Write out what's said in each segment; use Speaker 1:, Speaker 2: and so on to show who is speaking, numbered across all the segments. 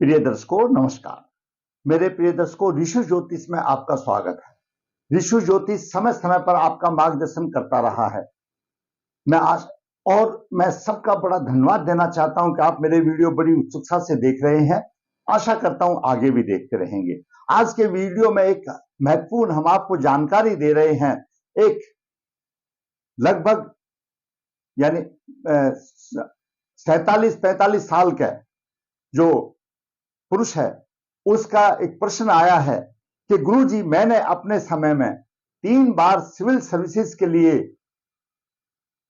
Speaker 1: प्रिय दर्शकों नमस्कार। मेरे प्रिय दर्शकों, ऋषि ज्योतिष में आपका स्वागत है। ऋषि ज्योतिष समय समय पर आपका मार्गदर्शन करता रहा है। मैं सबका बड़ा धन्यवाद देना चाहता हूं कि आप मेरे वीडियो बड़ी उत्सुकता से देख रहे हैं। आशा करता हूं आगे भी देखते रहेंगे। आज के वीडियो में एक महत्वपूर्ण हम आपको जानकारी दे रहे हैं। एक लगभग यानी 47-45 साल का जो पुरुष है, उसका एक प्रश्न आया है कि गुरुजी, मैंने अपने समय में 3 बार सिविल सर्विसेज के लिए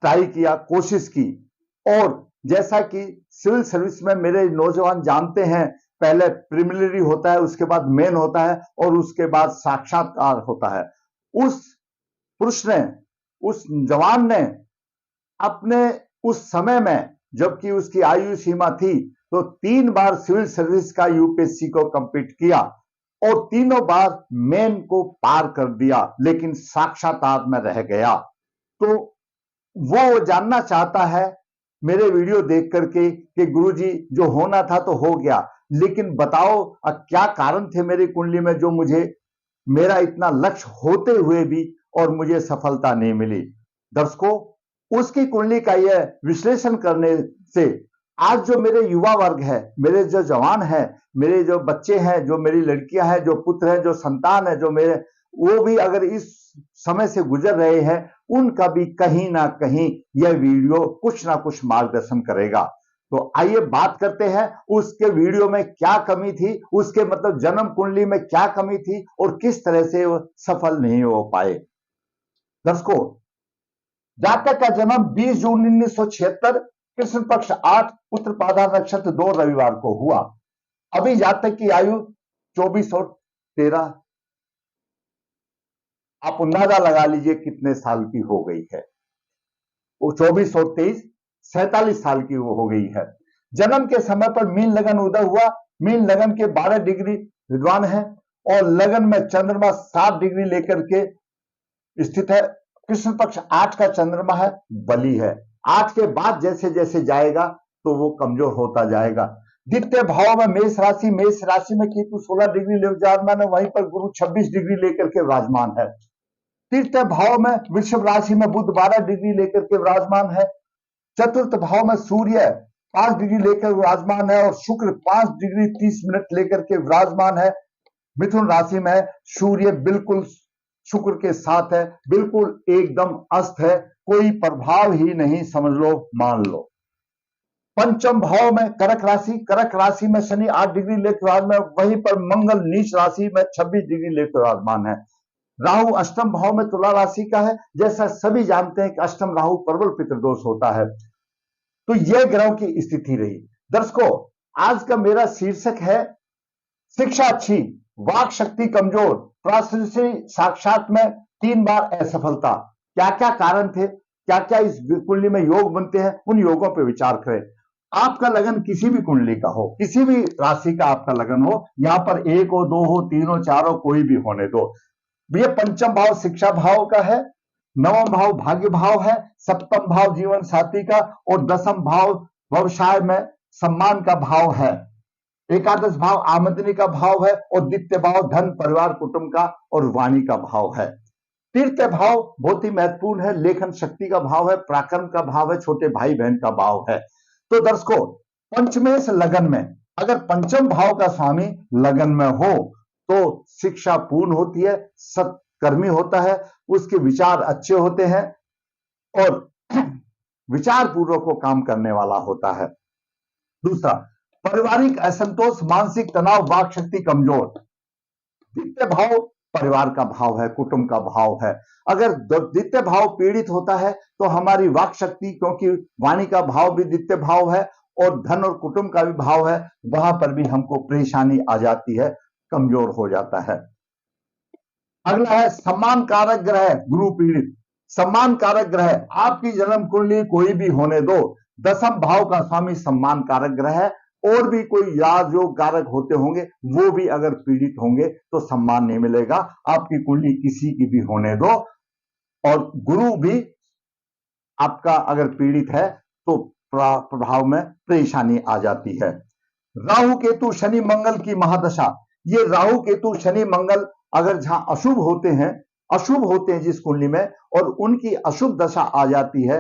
Speaker 1: ट्राई किया, कोशिश की, और जैसा कि सिविल सर्विस में मेरे नौजवान जानते हैं, पहले प्रिलिमिनरी होता है, उसके बाद मेन होता है और उसके बाद साक्षात्कार होता है। उस पुरुष ने, उस जवान ने अपने उस समय में, जबकि उसकी आयु सीमा थी, तो 3 बार सिविल सर्विस का यूपीएससी को कंप्लीट किया और तीनों बार मेन को पार कर दिया, लेकिन साक्षात्कार में रह गया। तो वो जानना चाहता है मेरे वीडियो देख करके कि गुरुजी, जो होना था तो हो गया, लेकिन बताओ क्या कारण थे मेरी कुंडली में जो मुझे मेरा इतना लक्ष्य होते हुए भी और मुझे सफलता नहीं मिली। दर्शकों, उसकी कुंडली का यह विश्लेषण करने से आज जो मेरे युवा वर्ग है, मेरे जो जवान है, मेरे जो बच्चे हैं, जो मेरी लड़कियां हैं, जो पुत्र हैं, जो संतान है, जो मेरे, वो भी अगर इस समय से गुजर रहे हैं, उनका भी कहीं ना कहीं यह वीडियो कुछ ना कुछ मार्गदर्शन करेगा। तो आइए बात करते हैं उसके वीडियो में क्या कमी थी, उसके मतलब जन्म कुंडली में क्या कमी थी और किस तरह से वो सफल नहीं हो पाए। दर्शकों, जातक का जन्म 20 जून 1976 कृष्ण पक्ष 8 उत्तरपादा नक्षत्र 2 रविवार को हुआ। अभी जातक की आयु 2413, आप अंदाजा लगा लीजिए कितने साल की हो गई है। वो 2423, 47 साल की वो हो गई है। जन्म के समय पर मीन लगन उदय हुआ। मीन लगन के 12 डिग्री विद्वान है और लगन में चंद्रमा 7 डिग्री लेकर के स्थित है। कृष्ण पक्ष 8 का चंद्रमा है, बली है। 8 के बाद जैसे जैसे जाएगा तो वो कमजोर होता जाएगा। द्वितीय भाव में मेष राशि में केतु 16 डिग्री विराजमान है, वहीं पर गुरु 26 डिग्री लेकर के विराजमान है। तृतीय भाव में वृषभ राशि में बुध 12 डिग्री लेकर के विराजमान है। चतुर्थ भाव में सूर्य 5 डिग्री लेकर विराजमान है और शुक्र 5 डिग्री 30 मिनट लेकर के विराजमान है। मिथुन राशि में सूर्य बिल्कुल शुक्र के साथ है, बिल्कुल एकदम अस्त है, कोई प्रभाव ही नहीं, समझ लो, मान लो। पंचम भाव में कर्क राशि में शनि 8 डिग्री लेकर विराजमान, वहीं पर मंगल नीच राशि में 26 डिग्री लेकर विराजमान है। राहु अष्टम भाव में तुला राशि का है। जैसा सभी जानते हैं कि अष्टम राहु प्रबल पितृदोष होता है। तो यह ग्रहों की स्थिति रही। दर्शकों, आज का मेरा शीर्षक है शिक्षा अच्छी, वाक शक्ति कमजोर, प्राश्री साक्षात में 3 बार असफलता। क्या क्या कारण थे, क्या क्या इस कुंडली में योग बनते हैं, उन योगों पर विचार करें। आपका लगन किसी भी कुंडली का हो, किसी भी राशि का आपका लगन हो, यहां पर 1 हो, 2 हो, 3 हो, 4 हो, कोई भी होने दो। ये पंचम भाव शिक्षा भाव का है, नवम भाव भाग्य भाव है, सप्तम भाव जीवन साथी का और 10म भाव व्यवसाय में सम्मान का भाव है। एकादश भाव आमदनी का भाव है और द्वितीय भाव धन, परिवार, कुटुंब का और वाणी का भाव है। तृतीय भाव बहुत ही महत्वपूर्ण है, लेखन शक्ति का भाव है, पराक्रम का भाव है, छोटे भाई बहन का भाव है। तो दर्शकों, पंचमेश लगन में अगर पंचम भाव का स्वामी लगन में हो तो शिक्षा पूर्ण होती है, सत्कर्मी होता है, उसके विचार अच्छे होते हैं और विचार पूर्वक को काम करने वाला होता है। दूसरा, पारिवारिक असंतोष, मानसिक तनाव, वाक शक्ति कमजोर। द्वितीय भाव परिवार का भाव है, कुटुंब का भाव है। अगर द्वितीय भाव पीड़ित होता है तो हमारी वाक शक्ति, क्योंकि वाणी का भाव भी द्वितीय भाव है और धन और कुटुंब का भी भाव है, वहां पर भी हमको परेशानी आ जाती है, कमजोर हो जाता है। अगला है सम्मान कारक ग्रह, गुरु पीड़ित। सम्मान कारक ग्रह आपकी जन्म कुंडली कोई भी होने दो, 10म भाव का स्वामी सम्मान कारक ग्रह है। और भी कोई याद योग कारक होते होंगे, वो भी अगर पीड़ित होंगे तो सम्मान नहीं मिलेगा। आपकी कुंडली किसी की भी होने दो और गुरु भी आपका अगर पीड़ित है तो प्रभाव में परेशानी आ जाती है। राहु केतु शनि मंगल की महादशा, ये राहु केतु शनि मंगल अगर जहां अशुभ होते हैं जिस कुंडली में, और उनकी अशुभ दशा आ जाती है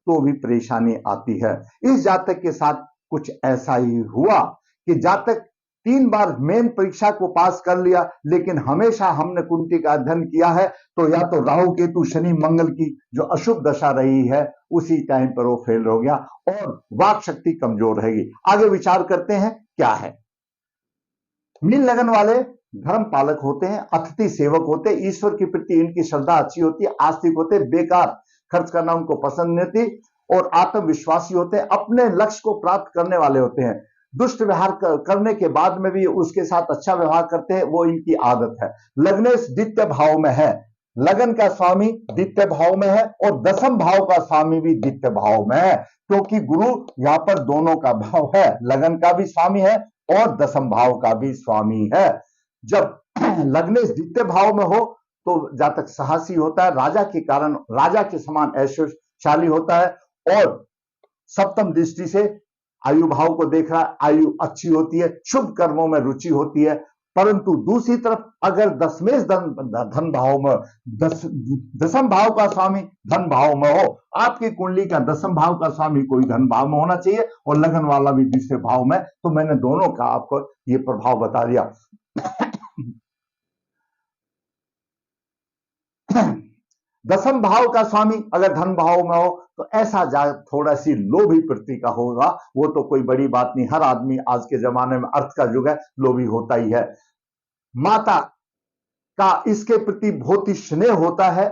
Speaker 1: तो भी परेशानी आती है। इस जातक के साथ कुछ ऐसा ही हुआ कि जातक 3 बार मेन परीक्षा को पास कर लिया, लेकिन हमेशा हमने कुंडली का अध्ययन किया है तो या तो राहु केतु शनि मंगल की जो अशुभ दशा रही है उसी टाइम पर वो फेल हो गया और वाक शक्ति कमजोर रहेगी। आगे विचार करते हैं क्या है। मीन लगन वाले धर्म पालक होते हैं, अतिथि सेवक होते हैं, ईश्वर के प्रति इनकी श्रद्धा अच्छी होती है, आस्तिक होते हैं, बेकार खर्च करना उनको पसंद नहीं होती और आत्मविश्वासी होते हैं, अपने लक्ष्य को प्राप्त करने वाले होते हैं। दुष्ट व्यवहार करने के बाद में भी उसके साथ अच्छा व्यवहार करते हैं, वो इनकी आदत है। लग्नेश द्वितीय भाव में है, लगन का स्वामी द्वितीय भाव में है और दसम भाव का स्वामी भी द्वितीय भाव में है, क्योंकि गुरु यहां पर दोनों का भाव है, लगन का भी स्वामी है और दसम भाव का भी स्वामी है। जब लग्नेश द्वितीय भाव में हो तो जातक साहसी होता है, राजा के कारण राजा के समान ऐश्वर्यशाली होता है और सप्तम दृष्टि से आयु भाव को देख रहा है, आयु अच्छी होती है, शुभ कर्मों में रुचि होती है। परंतु दूसरी तरफ अगर दसमें धन भाव में दसम भाव का स्वामी धन भाव में हो, आपकी कुंडली का दसम भाव का स्वामी कोई धन भाव में होना चाहिए और लगन वाला भी दूसरे भाव में, तो मैंने दोनों का आपको ये प्रभाव बता दिया। दसम भाव का स्वामी अगर धन भाव में हो तो ऐसा थोड़ा सी लोभी प्रकृति का होगा, वो तो कोई बड़ी बात नहीं, हर आदमी आज के जमाने में अर्थ का युग है, लोभी होता ही है। माता का इसके प्रति बहुत ही स्नेह होता है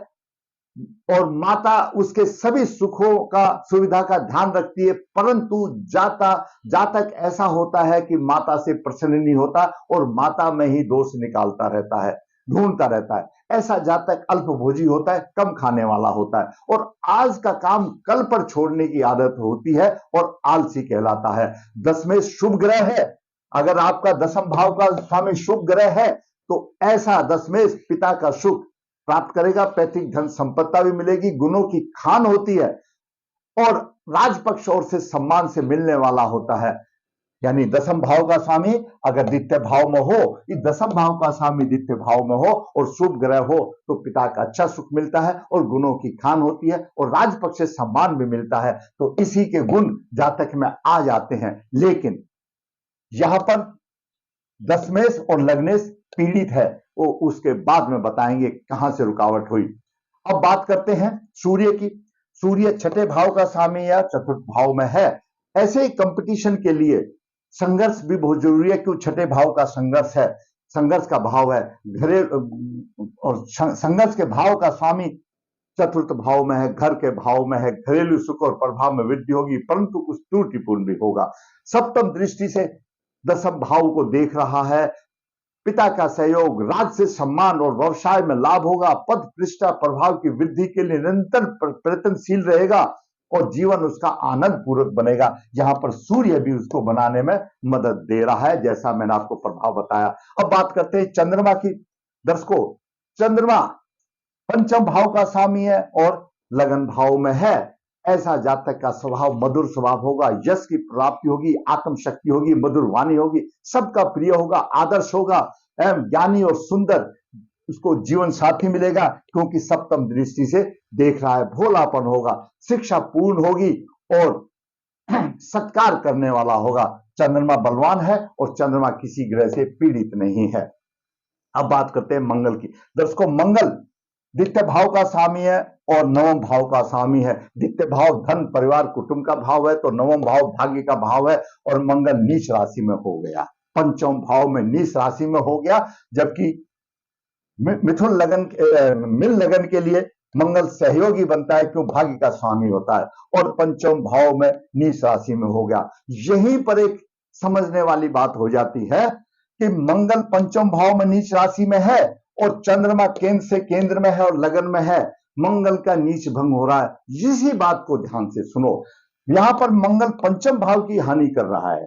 Speaker 1: और माता उसके सभी सुखों का सुविधा का ध्यान रखती है, परंतु जातक ऐसा होता है कि माता से प्रसन्न नहीं होता और माता में ही दोष निकालता रहता है, ढूंढता रहता है। ऐसा जातक अल्पभोजी होता है, कम खाने वाला होता है और आज का काम कल पर छोड़ने की आदत होती है और आलसी कहलाता है। दसवें शुभ ग्रह है, अगर आपका दसम भाव का स्वामी शुभ ग्रह है तो ऐसा दसवें पिता का सुख प्राप्त करेगा, पैतृक धन संपत्ति भी मिलेगी, गुणों की खान होती है और राजपक्ष ओर से सम्मान से मिलने वाला होता है। यानी दसम भाव का स्वामी अगर द्वितीय भाव में हो, इस दसम भाव का स्वामी द्वितीय भाव में हो और शुभ ग्रह हो तो पिता का अच्छा सुख मिलता है और गुणों की खान होती है और राजपक्ष से सम्मान भी मिलता है, तो इसी के गुण जातक में आ जाते हैं। लेकिन यहां पर दसमेश और लग्नेश पीड़ित है, वो उसके बाद में बताएंगे कहां से रुकावट हुई। अब बात करते हैं सूर्य की। सूर्य छठे भाव का स्वामी या चतुर्थ भाव में है, ऐसे ही कंपटीशन के लिए संघर्ष भी बहुत जरूरी है, क्यों छठे भाव का संघर्ष है, संघर्ष का भाव है, और संघर्ष के भाव का स्वामी चतुर्थ भाव में है, घर के भाव में है, घरेलू सुख और प्रभाव में वृद्धि होगी, परंतु कुछ त्रुटिपूर्ण भी होगा। सप्तम दृष्टि से दसम भाव को देख रहा है, पिता का सहयोग, राज से सम्मान और व्यवसाय में लाभ होगा, पद प्रतिष्ठा प्रभाव की वृद्धि के लिए निरंतर प्रयत्नशील रहेगा और जीवन उसका आनंद पूर्वक बनेगा। यहां पर सूर्य भी उसको बनाने में मदद दे रहा है, जैसा मैंने आपको प्रभाव बताया। अब बात करते हैं चंद्रमा की। दर्शकों, चंद्रमा पंचम भाव का स्वामी है और लगन भाव में है। ऐसा जातक का स्वभाव मधुर स्वभाव होगा, यश की प्राप्ति होगी, आत्मशक्ति होगी, मधुर वाणी होगी, सबका प्रिय होगा, आदर्श होगा, एवं ज्ञानी और सुंदर उसको जीवन साथी मिलेगा, क्योंकि सप्तम दृष्टि से देख रहा है। भोलापन होगा, शिक्षा पूर्ण होगी और सत्कार करने वाला होगा। चंद्रमा बलवान है और चंद्रमा किसी ग्रह से पीड़ित नहीं है। अब बात करते हैं मंगल की। दर्शकों, मंगल द्वितीय भाव का स्वामी है और नवम भाव का स्वामी है। द्वितीय भाव धन परिवार कुटुंब का भाव है तो नवम भाव भाग्य का भाव है और मंगल नीच राशि में हो गया, पंचम भाव में नीच राशि में हो गया, जबकि मिथुन लगन मिल लगन के लिए मंगल सहयोगी बनता है, क्यों भाग्य का स्वामी होता है, और पंचम भाव में नीच राशि में हो गया। यहीं पर एक समझने वाली बात हो जाती है कि मंगल पंचम भाव में नीच राशि में है और चंद्रमा केंद्र से केंद्र में है और लगन में है, मंगल का नीच भंग हो रहा है। इसी बात को ध्यान से सुनो, यहां पर मंगल पंचम भाव की हानि कर रहा है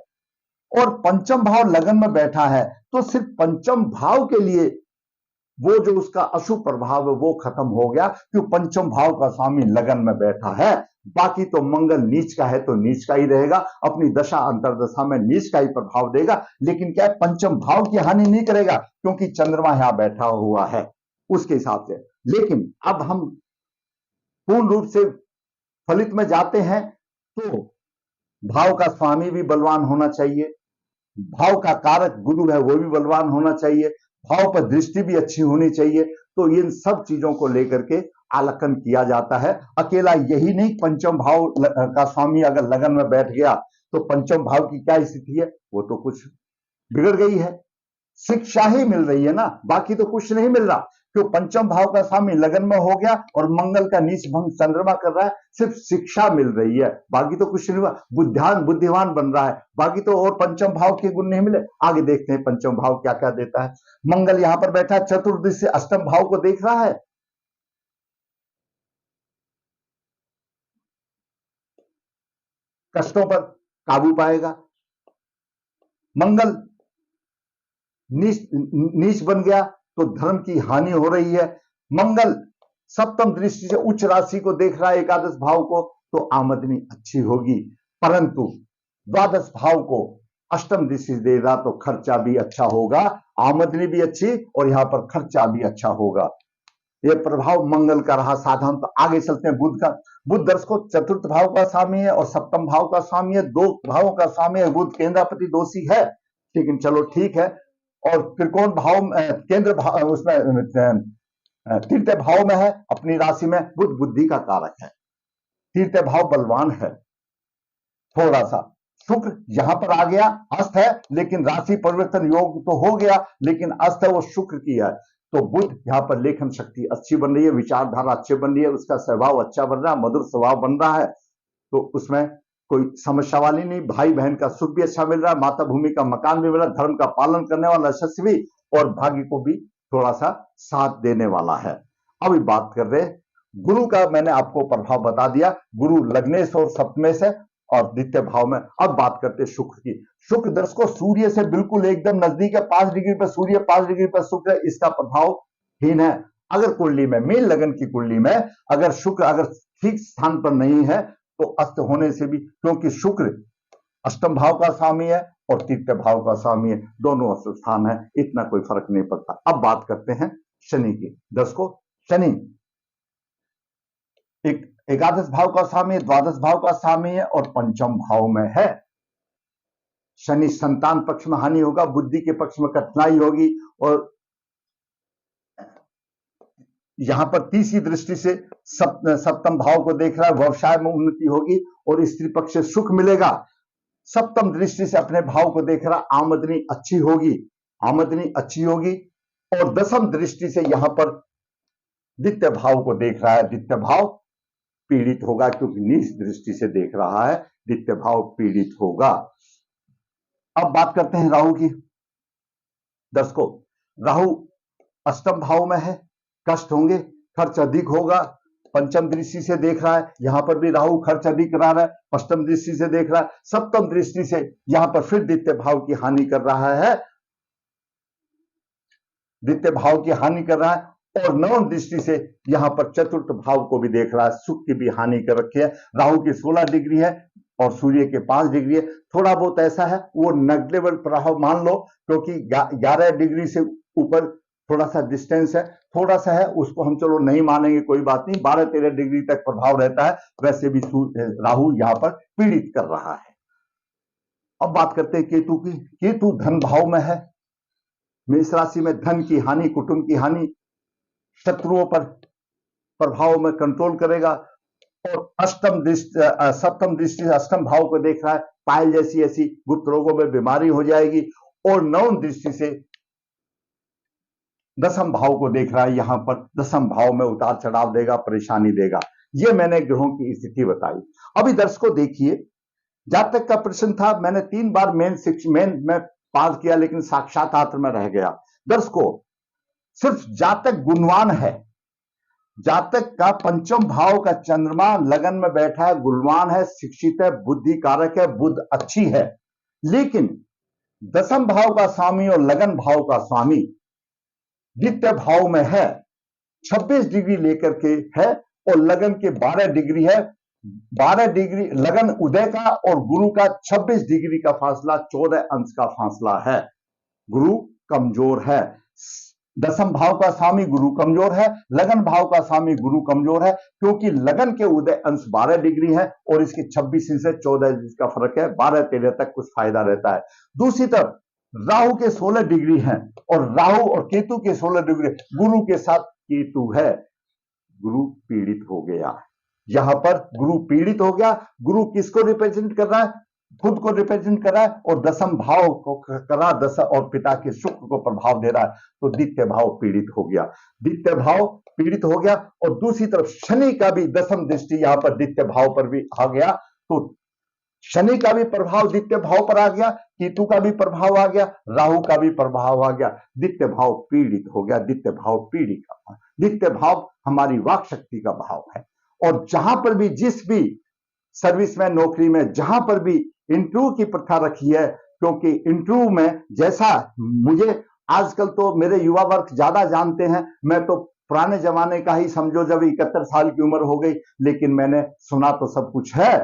Speaker 1: और पंचम भाव लगन में बैठा है, तो सिर्फ पंचम भाव के लिए वो जो उसका अशुभ प्रभाव है वो खत्म हो गया, क्यों पंचम भाव का स्वामी लगन में बैठा है। बाकी तो मंगल नीच का है तो नीच का ही रहेगा, अपनी दशा अंतरदशा में नीच का ही प्रभाव देगा, लेकिन क्या है, पंचम भाव की हानि नहीं करेगा क्योंकि चंद्रमा यहां बैठा हुआ है उसके हिसाब से। लेकिन अब हम पूर्ण रूप से फलित में जाते हैं तो भाव का स्वामी भी बलवान होना चाहिए, भाव का कारक गुरु है वो भी बलवान होना चाहिए, भाव पर दृष्टि भी अच्छी होनी चाहिए। तो इन सब चीजों को लेकर के आलेखन किया जाता है। अकेला यही नहीं, पंचम भाव का स्वामी अगर लगन में बैठ गया तो पंचम भाव की क्या स्थिति है, वो तो कुछ बिगड़ गई है, शिक्षा ही मिल रही है ना, बाकी तो कुछ नहीं मिल रहा। क्यों, पंचम भाव का स्वामी लगन में हो गया और मंगल का नीच भंग चंद्रमा कर रहा है, सिर्फ शिक्षा मिल रही है, बाकी तो कुछ नहीं हुआ। बुद्धिमान बन रहा है, बाकी तो और पंचम भाव के गुण नहीं मिले। आगे देखते हैं पंचम भाव क्या क्या देता है। मंगल यहां पर बैठा चतुर्दश से अष्टम भाव को देख रहा है, कष्टों पर काबू पाएगा। मंगल नीच बन गया तो धर्म की हानि हो रही है। मंगल सप्तम दृष्टि से उच्च राशि को देख रहा है, एकादश भाव को, तो आमदनी अच्छी होगी, परंतु द्वादश भाव को अष्टम दृष्टि से दे रहा तो खर्चा भी अच्छा होगा, आमदनी भी अच्छी और यहां पर खर्चा भी अच्छा होगा। यह प्रभाव मंगल का रहा साधारण। तो आगे चलते हैं बुध का। बुध दर्शकों चतुर्थ भाव का स्वामी है और सप्तम भाव का स्वामी है, दो भावों का स्वामी है। बुध केंद्रापति दोषी है, लेकिन चलो ठीक है। और त्रिकोण भाव केंद्र भाव उसमें तृतीय भाव में है, अपनी राशि में। बुध बुद्धि का कारक है, तृतीय भाव बलवान है थोड़ा सा। शुक्र यहां पर आ गया, अस्त है, लेकिन राशि परिवर्तन योग तो हो गया, लेकिन अस्त है वो शुक्र की है। तो बुध यहां पर लेखन शक्ति अच्छी बन रही है, विचारधारा अच्छी बन रही है, उसका स्वभाव अच्छा बन रहा है, मधुर स्वभाव बन रहा है, तो उसमें कोई समस्या वाली नहीं। भाई बहन का सुख भी अच्छा मिल रहा है, माता भूमि का मकान भी मिल रहा है, धर्म का पालन करने वाला यशस्वी और भाग्य को भी थोड़ा सा साथ देने वाला है। अभी बात कर रहे गुरु का, मैंने आपको प्रभाव बता दिया, गुरु लग्नेश और सप्तमेश है और द्वितीय भाव में। अब बात करते हैं शुक्र की। शुक्र दर्शकों सूर्य से बिल्कुल एकदम नजदीक है, 5 डिग्री पर सूर्य, 5 डिग्री पर शुक्र है, इसका प्रभाव हीन है। अगर कुंडली में, मीन लगन की कुंडली में अगर शुक्र अगर ठीक स्थान पर नहीं है तो अस्त होने से भी, क्योंकि शुक्र अष्टम भाव का स्वामी है और तृतीय भाव का स्वामी है, दोनों अस्त स्थान है, इतना कोई फर्क नहीं पड़ता। अब बात करते हैं शनि की। दर्शकों शनि एकादश भाव का स्वामी है, द्वादश भाव का स्वामी है और पंचम भाव में है। शनि संतान पक्ष में हानि होगा, बुद्धि के पक्ष में कठिनाई होगी और यहां पर तीसरी दृष्टि से सप्तम भाव को देख रहा है, व्यवसाय में उन्नति होगी और स्त्री पक्ष से सुख मिलेगा। सप्तम दृष्टि से अपने भाव को देख रहा, आमदनी अच्छी होगी, आमदनी अच्छी होगी। और दसम दृष्टि से यहां पर द्वितीय भाव को देख रहा है, द्वितीय भाव पीड़ित होगा क्योंकि नीच दृष्टि से देख रहा है, द्वितीय भाव पीड़ित होगा। अब बात करते हैं राहु की। दर्शकों राहु अष्टम भाव में है, कष्ट होंगे, खर्च अधिक होगा, पंचम दृष्टि से देख रहा है, यहां पर भी राहु खर्च अधिक करा रहा है, अष्टम दृष्टि से देख रहा है, सप्तम दृष्टि से यहां पर फिर द्वितीय भाव की हानि कर रहा है, द्वितीय भाव की हानि कर रहा है और नवम दृष्टि से यहां पर चतुर्थ भाव को भी देख रहा है, सुख की भी हानि कर रखी है। राहु की 16 डिग्री है और सूर्य के 5 डिग्री है। थोड़ा बहुत ऐसा है वो नेग्लेबल प्रभाव मान लो, क्योंकि 11 डिग्री से ऊपर थोड़ा सा डिस्टेंस है, थोड़ा सा है, उसको हम चलो नहीं मानेंगे, कोई बात नहीं, 12-13 डिग्री तक प्रभाव रहता है। वैसे भी राहु यहां पर पीड़ित कर रहा है। अब बात करते हैं केतु की। केतु धन भाव में है, मेष राशि में धन की हानि, कुटुंब की हानि, शत्रुओं पर प्रभाव में कंट्रोल करेगा और सप्तम दृष्टि से अष्टम भाव को देख रहा है, पायल जैसी ऐसी गुप्त रोगों में बीमारी हो जाएगी। और नवम दृष्टि से दसम भाव को देख रहा है, यहां पर दसम भाव में उतार चढ़ाव देगा, परेशानी देगा। ये मैंने ग्रहों की स्थिति बताई। अभी दर्शकों देखिए, जातक का प्रश्न था, मैंने 3 बार मेन में पास किया लेकिन साक्षात में रह गया। दर्शकों सिर्फ जातक गुणवान है, जातक का पंचम भाव का चंद्रमा लगन में बैठा है, गुणवान है, शिक्षित है, बुद्धि कारक है, बुद्ध अच्छी है, लेकिन दसम भाव का स्वामी और लगन भाव का स्वामी द्वितीय भाव में है, 26 डिग्री लेकर के है और लगन के 12 डिग्री है, 12 डिग्री लगन उदय का और गुरु का 26 डिग्री का फासला 14 अंश का फासला है। गुरु कमजोर है, दसम भाव का स्वामी गुरु कमजोर है, लगन भाव का स्वामी गुरु कमजोर है, क्योंकि लगन के उदय अंश 12 डिग्री है और इसके 26 इंच से 14 इंच का फर्क है। 12-13 तक कुछ फायदा रहता है। दूसरी तरफ राहु के 16 डिग्री हैं और राहु और केतु के 16 डिग्री, गुरु के साथ केतु है, गुरु पीड़ित हो गया। यहां पर गुरु पीड़ित हो गया। गुरु किसको रिप्रेजेंट कर रहा है? खुद को रिप्रेजेंट कर रहा है और दसम भाव को कर रहा है, दस और पिता के शुक्र को प्रभाव दे रहा है, तो द्वितीय भाव पीड़ित हो गया। द्वितीय भाव पीड़ित हो गया और दूसरी तरफ शनि का भी दसम दृष्टि यहां पर द्वितीय भाव पर भी आ गया, तो शनि का भी प्रभाव द्वितीय भाव पर आ गया, केतु का भी प्रभाव आ गया, राहु का भी प्रभाव आ गया, द्वितीय भाव पीड़ित हो गया। द्वितीय भाव पीड़ित का, द्वितीय भाव हमारी वाक शक्ति का भाव है। और जहां पर भी, जिस भी सर्विस में, नौकरी में, जहां पर भी इंटरव्यू की प्रथा रखी है, क्योंकि इंटरव्यू में जैसा, मुझे आजकल तो मेरे युवा वर्ग ज्यादा जानते हैं, मैं तो पुराने जमाने का ही समझो, जब 71 साल की उम्र हो गई, लेकिन मैंने सुना तो सब कुछ है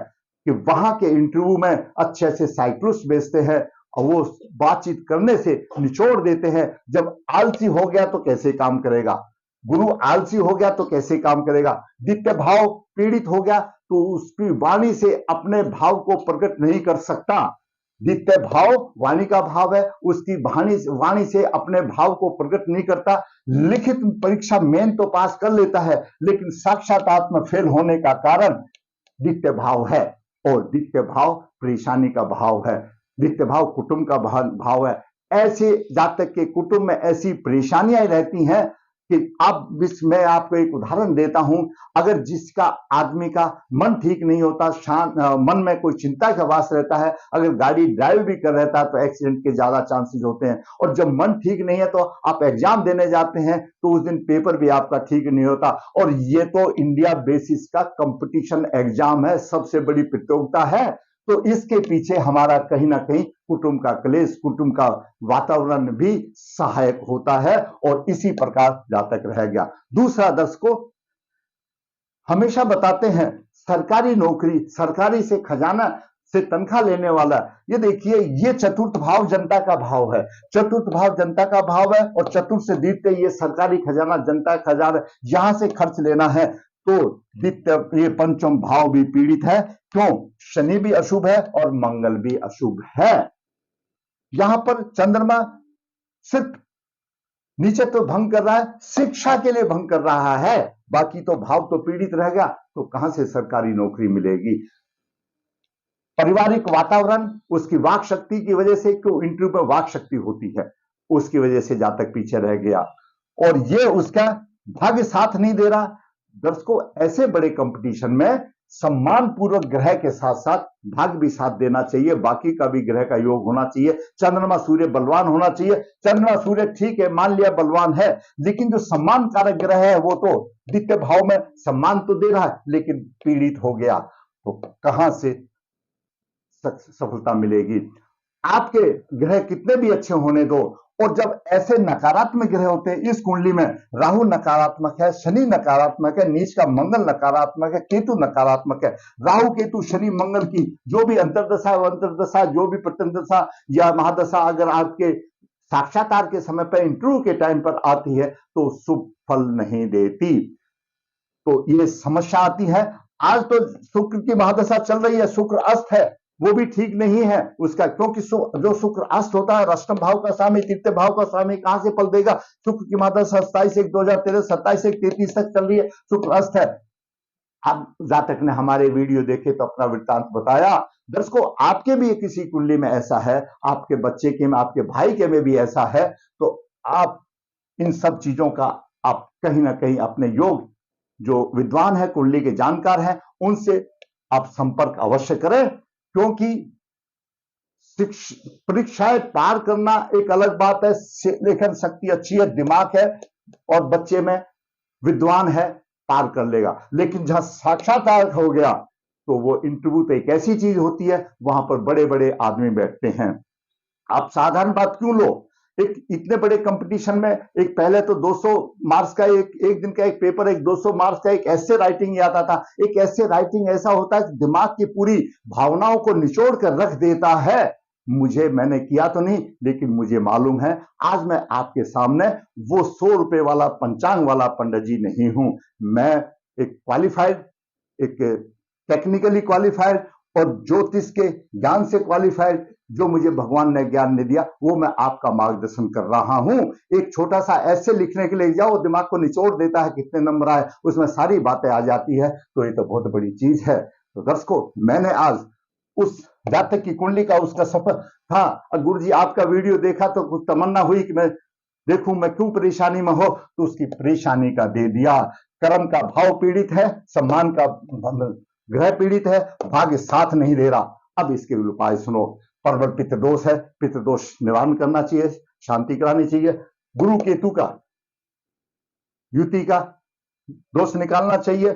Speaker 1: कि वहां के इंटरव्यू में अच्छे अच्छे साइक्लिस्ट बेचते हैं और वो बातचीत करने से निचोड़ देते हैं। जब आलसी हो गया तो कैसे काम करेगा, गुरु आलसी हो गया तो कैसे काम करेगा। द्वितीय भाव पीड़ित हो गया तो उसकी वाणी से अपने भाव को प्रकट नहीं कर सकता। द्वितीय भाव वाणी का भाव है, उसकी वाणी से अपने भाव को प्रकट नहीं करता। लिखित परीक्षा मेन तो पास कर लेता है, लेकिन साक्षात में फेल होने का कारण द्वितीय भाव है। और द्वितीय भाव परेशानी का भाव है, द्वितीय भाव कुटुंब का भाव है। ऐसे जातक के कुटुंब में ऐसी परेशानियां रहती हैं कि मैं आपको एक उदाहरण देता हूं। अगर जिसका आदमी का मन ठीक नहीं होता, मन में कोई चिंता का वास रहता है, अगर गाड़ी ड्राइव भी कर रहता है तो एक्सीडेंट के ज्यादा चांसेस होते हैं। और जब मन ठीक नहीं है तो आप एग्जाम देने जाते हैं तो उस दिन पेपर भी आपका ठीक नहीं होता। और ये तो इंडिया बेसिस का कंपटीशन एग्जाम है, सबसे बड़ी प्रतियोगिता है, तो इसके पीछे हमारा कहीं ना कहीं कुटुंब का क्लेश, कुटुंब का वातावरण भी सहायक होता है। और इसी प्रकार जातक रह गया। दूसरा, दर्शकों हमेशा बताते हैं सरकारी नौकरी, सरकारी से खजाना से तनख्वाह लेने वाला, ये देखिए, ये चतुर्थ भाव जनता का भाव है। चतुर्थ भाव जनता का भाव है और चतुर्थ से द्वितीय ये सरकारी खजाना, जनता का खजाना, यहां से खर्च लेना है। तो द्वितीय, ये पंचम भाव भी पीड़ित है। क्यों? शनि भी अशुभ है और मंगल भी अशुभ है। यहां पर चंद्रमा सिर्फ नीचे तो भंग कर रहा है, शिक्षा के लिए भंग कर रहा है, बाकी तो भाव तो पीड़ित रह गया। तो कहां से सरकारी नौकरी मिलेगी? पारिवारिक वातावरण, उसकी वाक शक्ति की वजह से, क्यों इंटरव्यू में वाक शक्ति होती है, उसकी वजह से जातक पीछे रह गया और ये उसका भाग्य साथ नहीं दे रहा। दर्शकों, ऐसे बड़े कंपटीशन में सम्मान पूर्वक ग्रह के साथ साथ भाग्य भी साथ देना चाहिए, बाकी का भी ग्रह का योग होना चाहिए। चंद्रमा सूर्य बलवान होना चाहिए। चंद्रमा सूर्य ठीक है, मान लिया बलवान है, लेकिन जो सम्मान कारक ग्रह है वो तो द्वितीय भाव में सम्मान तो दे रहा है, लेकिन पीड़ित हो गया, तो कहां से सफलता मिलेगी? आपके ग्रह कितने भी अच्छे होने दो, और जब ऐसे नकारात्मक ग्रह होते हैं, इस कुंडली में राहु नकारात्मक है, शनि नकारात्मक है, नीच का मंगल नकारात्मक है, केतु नकारात्मक है। राहु केतु शनि मंगल की जो भी अंतर्दशा, अंतर्दशा जो भी प्रत्यंदशा या महादशा अगर आपके साक्षात्कार के समय पर, इंटरव्यू के टाइम पर आती है तो शुभ फल नहीं देती। तो ये समस्या आती है। आज तो शुक्र की महादशा चल रही है, शुक्र अस्त है, वो भी ठीक नहीं है उसका, क्योंकि जो शुक्र अस्त होता है, अष्टम भाव का स्वामी, तृतीय भाव का स्वामी, कहां से फल देगा? शुक्र की महादशा 27/1/2013 27/1/33 तक चल रही है, शुक्र अस्त है। अब जातक ने हमारे वीडियो देखे तो अपना वृत्तांत बताया। दर्शकों, आपके भी किसी कुंडली में ऐसा है, आपके बच्चे के में, आपके भाई के में भी ऐसा है, तो आप इन सब चीजों का आप कहीं ना कहीं अपने योग, जो विद्वान है, कुंडली के जानकार हैं, उनसे आप संपर्क अवश्य करें, क्योंकि परीक्षाएं पार करना एक अलग बात है, लेखन शक्ति अच्छी है, दिमाग है और बच्चे में विद्वान है, पार कर लेगा। लेकिन जहां साक्षात्कार हो गया तो वो इंटरव्यू तो एक ऐसी चीज होती है, वहां पर बड़े बड़े आदमी बैठते हैं। आप साधारण बात क्यों लो, एक इतने बड़े कंपटीशन में एक पहले तो 200 मार्क्स का एक दिन का एक पेपर, एक 200 मार्क्स का एक ऐसे राइटिंग आता था। एक ऐसे राइटिंग ऐसा होता है कि दिमाग की पूरी भावनाओं को निचोड़ कर रख देता है। मैंने किया तो नहीं, लेकिन मुझे मालूम है आज मैं आपके सामने वो 100 रुपए वाला पंचांग वाला पंडित जी नहीं हूं। मैं एक क्वालिफाइड, एक टेक्निकली क्वालिफाइड और ज्योतिष के ज्ञान से क्वालिफाइड, जो मुझे भगवान ने ज्ञान ने दिया वो मैं आपका मार्गदर्शन कर रहा हूं। एक छोटा सा ऐसे लिखने के लिए जाओ, दिमाग को निचोड़ देता है, कितने नंबर आए उसमें सारी बातें आ जाती है, तो ये तो बहुत बड़ी चीज है। तो दर्शकों, मैंने आज उस जातक की कुंडली का उसका सफर था। गुरु जी आपका वीडियो देखा तो कुछ तमन्ना हुई कि मैं देखूं मैं क्यों परेशानी में हो, तो उसकी परेशानी का दे दिया। कर्म का भाव पीड़ित है, सम्मान का ग्रह पीड़ित है, भाग्य साथ नहीं दे रहा। अब इसके उपाय सुनो। परवर पितृदोष है, पितृदोष निवारण करना चाहिए, शांति करानी चाहिए। गुरु केतु का युति का दोष निकालना चाहिए,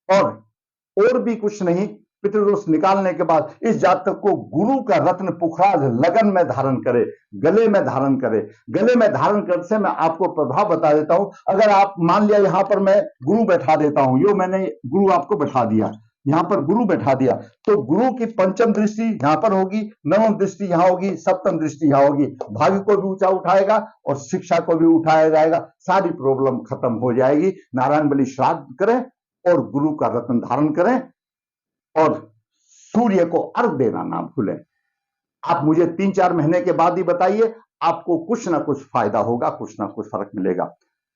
Speaker 1: और भी कुछ नहीं। पितृदोष निकालने के बाद इस जातक को गुरु का रत्न पुखराज लगन में धारण करे, गले में धारण करे। गले में धारण करने से मैं आपको प्रभाव बता देता हूं। अगर आप मान लिया यहां पर मैं गुरु बैठा देता हूं, यो मैंने गुरु आपको बैठा दिया, यहां पर गुरु बैठा दिया, तो गुरु की पंचम दृष्टि यहां पर होगी, नवम दृष्टि यहां होगी, सप्तम दृष्टि यहां होगी। भाग्य को भी ऊंचा उठाएगा और शिक्षा को भी उठाया जाएगा, सारी प्रॉब्लम खत्म हो जाएगी। नारायण बलि श्राद्ध करें और गुरु का रत्न धारण करें और सूर्य को अर्घ देना ना भूलें। आप मुझे 3-4 महीने के बाद ही बताइए, आपको कुछ ना कुछ फायदा होगा, कुछ ना कुछ फर्क मिलेगा।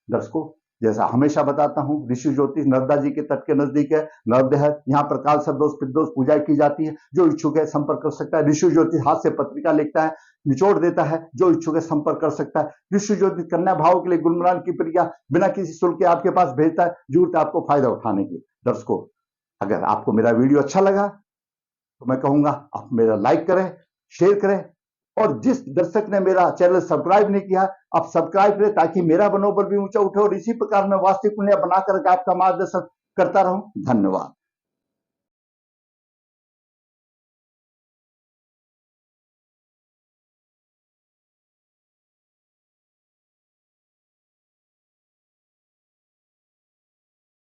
Speaker 1: दर्शकों, जैसा हमेशा बताता हूं, ऋषि ज्योतिष नर्मदा जी के तट के नजदीक है, नर्मदा है, यहाँ पर काल सर्पदोष पितृदोष पूजा की जाती है। जो इच्छुक है संपर्क कर सकता है। ऋषि ज्योतिष हाथ से पत्रिका लिखता है, निचोड़ देता है, जो इच्छुक है संपर्क कर सकता है। ऋषि ज्योतिष कन्या भाव के लिए गुणगान की प्रक्रिया बिना किसी शुल्क के आपके पास भेजता है, जरूरत है आपको फायदा उठाने की। दर्शकों, अगर आपको मेरा वीडियो अच्छा लगा तो मैं कहूंगा आप मेरा लाइक करें, शेयर करें, और जिस दर्शक ने मेरा चैनल सब्सक्राइब नहीं किया आप सब्सक्राइब करें, ताकि मेरा मनोबल भी ऊंचा उठे और इसी प्रकार मैं वास्तविक कुंडलियां बनाकर आपका मार्गदर्शन करता रहूं। धन्यवाद।